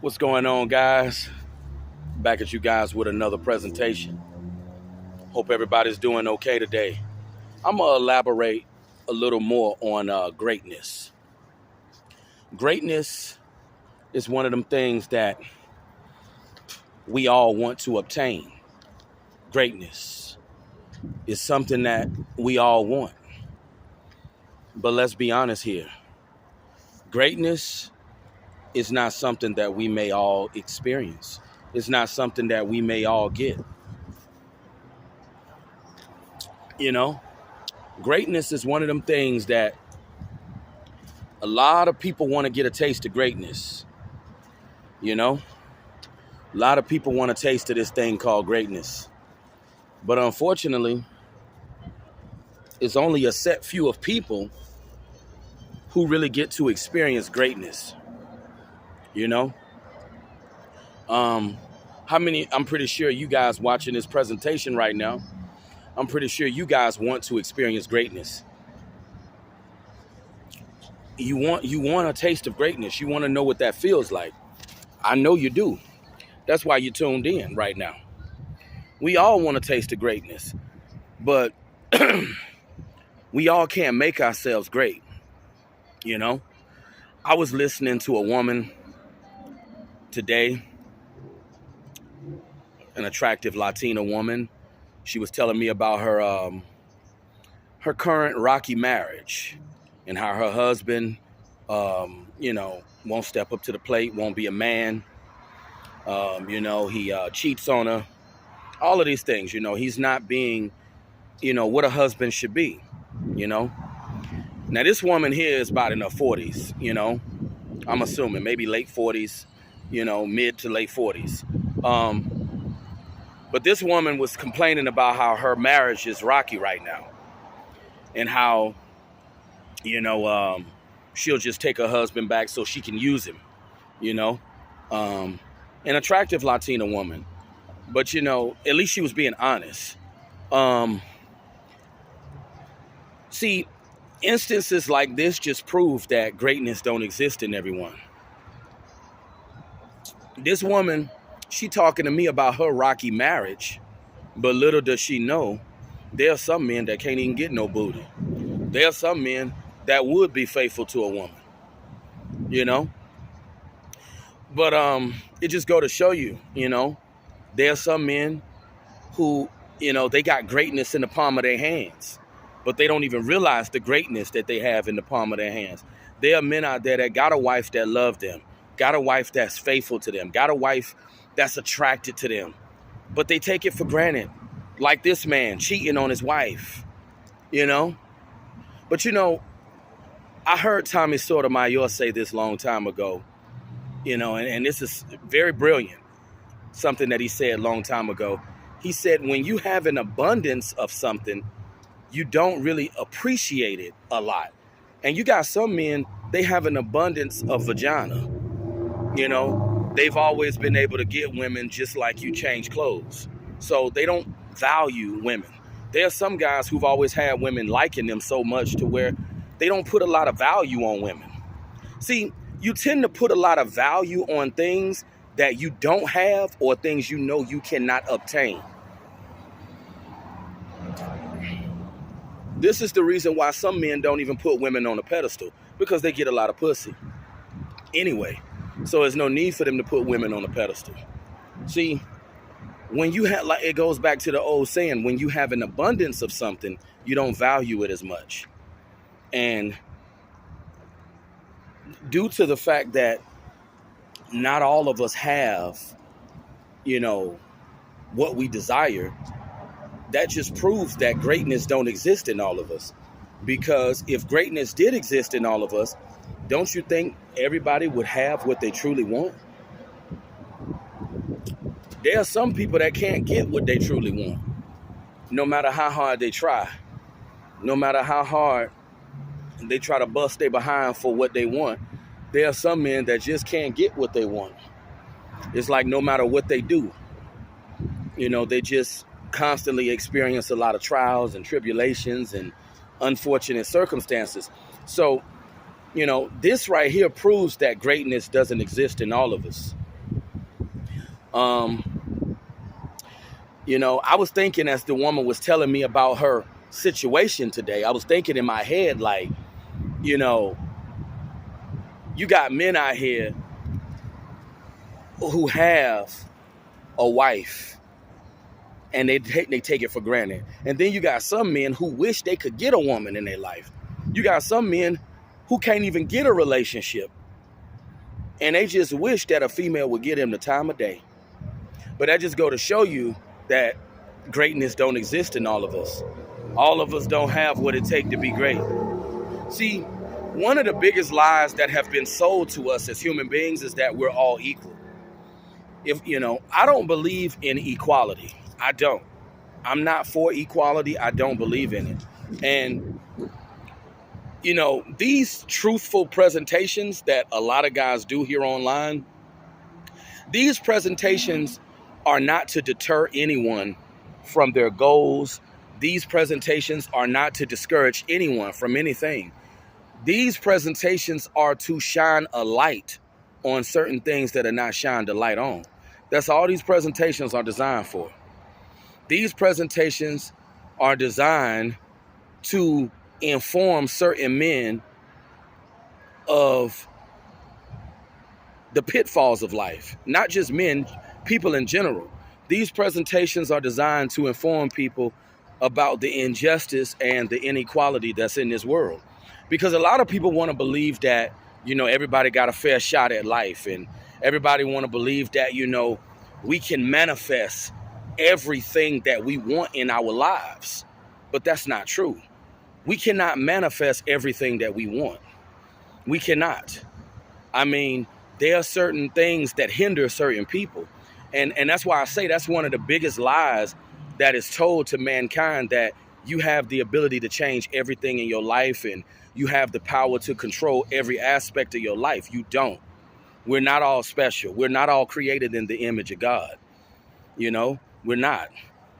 What's going on, guys? Back at you guys with another presentation. Hope everybody's doing okay today. I'm going to elaborate a little more on greatness. Greatness is one of them things that we all want to obtain. Greatness is something that we all want. But let's be honest here. Greatness is not something that we may all experience. It's not something that we may all get. Greatness is one of them things that a lot of people want to get a taste of greatness. A lot of people want a taste of this thing called greatness. But unfortunately, it's only a set few of people who really get to experience greatness. I'm pretty sure you guys watching this presentation right now, I'm pretty sure you guys want to experience greatness. You want a taste of greatness. You want to know what that feels like. I know you do. That's why you tuned in right now. We all want a taste of greatness, but we all can't make ourselves great. I was listening to a woman today, an attractive Latina woman. She was telling me about her current rocky marriage and how her husband, won't step up to the plate, won't be a man. He cheats on her. All of these things, he's not being, what a husband should be, Now, this woman here is about in her 40s, I'm assuming maybe late 40s, mid to late 40s. But this woman was complaining about how her marriage is rocky right now and how, she'll just take her husband back so she can use him, an attractive Latina woman. But, at least she was being honest. See, instances like this just prove that greatness don't exist in everyone. This woman, she talking to me about her rocky marriage, but little does she know, there are some men that can't even get no booty. There are some men that would be faithful to a woman, But it just go to show you, there are some men who, they got greatness in the palm of their hands, but they don't even realize the greatness that they have in the palm of their hands. There are men out there that got a wife that loves them, got a wife that's faithful to them, got a wife that's attracted to them, but they take it for granted. Like this man cheating on his wife, But, I heard Tommy Sotomayor say this long time ago, and this is very brilliant, something that he said a long time ago. He said, when you have an abundance of something, you don't really appreciate it a lot. And you got some men, they have an abundance of vagina. They've always been able to get women just like you change clothes. So they don't value women. There are some guys who've always had women liking them so much to where they don't put a lot of value on women. See, you tend to put a lot of value on things that you don't have or things you cannot obtain. This is the reason why some men don't even put women on a pedestal, because they get a lot of pussy anyway. So there's no need for them to put women on a pedestal. See, when you have, like, it goes back to the old saying, when you have an abundance of something, you don't value it as much. And due to the fact that not all of us have, what we desire, that just proves that greatness don't exist in all of us. Because if greatness did exist in all of us, don't you think everybody would have what they truly want? There are some people that can't get what they truly want, no matter how hard they try, no matter how hard they try to bust their behind for what they want. There are some men that just can't get what they want. It's like no matter what they do, they just constantly experience a lot of trials and tribulations and unfortunate circumstances. So, this right here proves that greatness doesn't exist in all of us. Um, I was thinking as the woman was telling me about her situation today, I was thinking in my head, like, you know, you got men out here who have a wife and they take it for granted. And then you got some men who wish they could get a woman in their life. You got some men who can't even get a relationship. And they just wish that a female would give them the time of day. But that just go to show you that greatness don't exist in all of us. All of us don't have what it takes to be great. See, one of the biggest lies that have been sold to us as human beings is that we're all equal. I don't believe in equality. I don't. I'm not for equality. I don't believe in it. And, these truthful presentations that a lot of guys do here online, these presentations are not to deter anyone from their goals. These presentations are not to discourage anyone from anything. These presentations are to shine a light on certain things that are not shined a light on. That's all these presentations are designed for. These presentations are designed to inform certain men of the pitfalls of life, not just men, people in general. These presentations are designed to inform people about the injustice and the inequality that's in this world. Because a lot of people want to believe that, everybody got a fair shot at life, and everybody want to believe that, we can manifest everything that we want in our lives. But that's not true. We cannot manifest everything that we want. We cannot. I mean, there are certain things that hinder certain people. And that's why I say that's one of the biggest lies that is told to mankind, that you have the ability to change everything in your life and you have the power to control every aspect of your life. You don't. We're not all special. We're not all created in the image of God. We're not.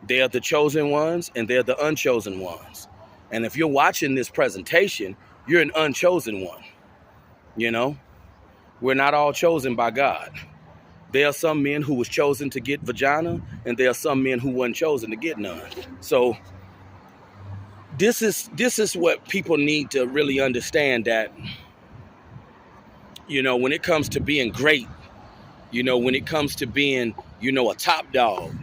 They're the chosen ones and they're the unchosen ones. And if you're watching this presentation, you're an unchosen one. We're not all chosen by God. There are some men who was chosen to get vagina, and there are some men who weren't chosen to get none. So this is what people need to really understand, that, when it comes to being great, when it comes to being, a top dog,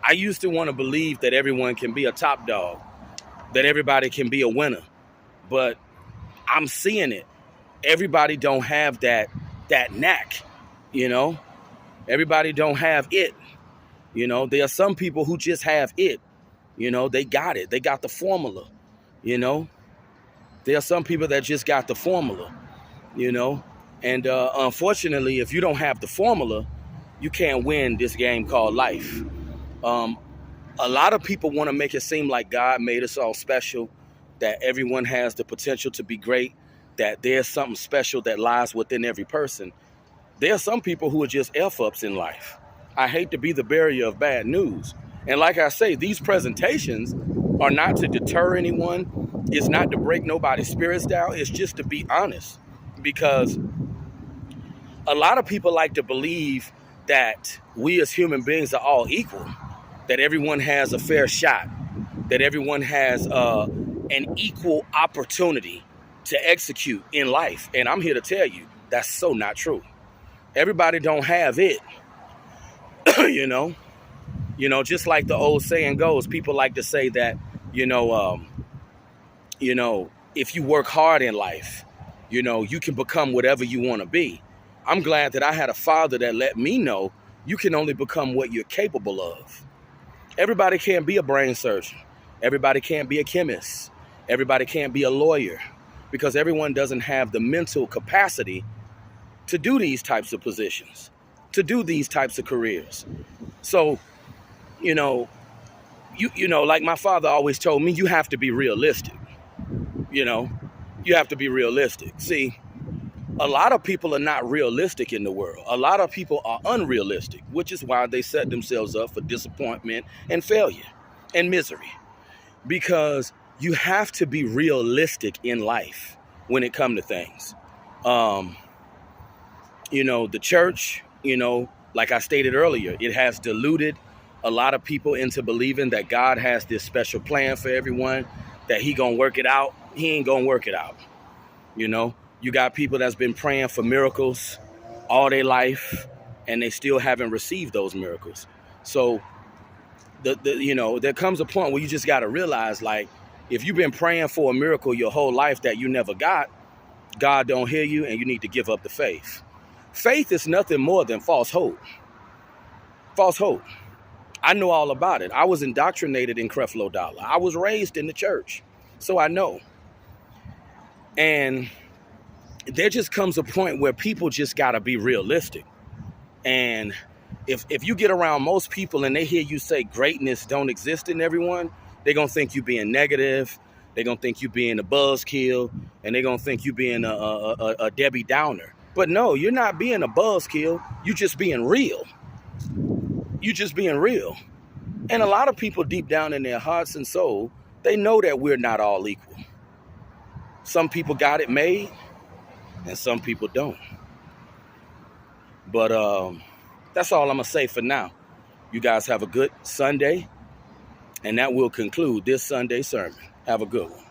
I used to want to believe that everyone can be a top dog, that everybody can be a winner. But I'm seeing it. Everybody don't have that knack, Everybody don't have it. There are some people who just have it. They got it. They got the formula. There are some people that just got the formula, And unfortunately, if you don't have the formula, you can't win this game called life. A lot of people want to make it seem like God made us all special, that everyone has the potential to be great, that there's something special that lies within every person. There are some people who are just F-ups in life. I hate to be the bearer of bad news. And like I say, these presentations are not to deter anyone. It's not to break nobody's spirits down. It's just to be honest. Because a lot of people like to believe that we as human beings are all equal, that everyone has a fair shot, that everyone has an equal opportunity to execute in life. And I'm here to tell you, that's so not true. Everybody don't have it, just like the old saying goes, people like to say that, if you work hard in life, you can become whatever you want to be. I'm glad that I had a father that let me know you can only become what you're capable of. Everybody can't be a brain surgeon. Everybody can't be a chemist. Everybody can't be a lawyer, because everyone doesn't have the mental capacity to do these types of positions, to do these types of careers. So, like my father always told me, you have to be realistic. You have to be realistic. See, a lot of people are not realistic in the world. A lot of people are unrealistic, which is why they set themselves up for disappointment and failure and misery. Because you have to be realistic in life when it comes to things. The church, Like I stated earlier, it has diluted a lot of people into believing that God has this special plan for everyone, that he gonna work it out. He ain't gonna work it out. You know, you got people that's been praying for miracles all their life, and they still haven't received those miracles. So there comes a point where you just got to realize, like, if you've been praying for a miracle your whole life that you never got, God don't hear you, and you need to give up the faith. Faith is nothing more than false hope. False hope. I know all about it. I was indoctrinated in Creflo Dollar. I was raised in the church, so I know. And there just comes a point where people just got to be realistic. And if you get around most people and they hear you say greatness don't exist in everyone, they're going to think you being negative. They're going to think you being a buzzkill, and they're going to think you being a Debbie Downer. But no, you're not being a buzzkill. You just being real. You just being real. And a lot of people deep down in their hearts and soul, they know that we're not all equal. Some people got it made, and some people don't. But that's all I'm going to say for now. You guys have a good Sunday, and that will conclude this Sunday sermon. Have a good one.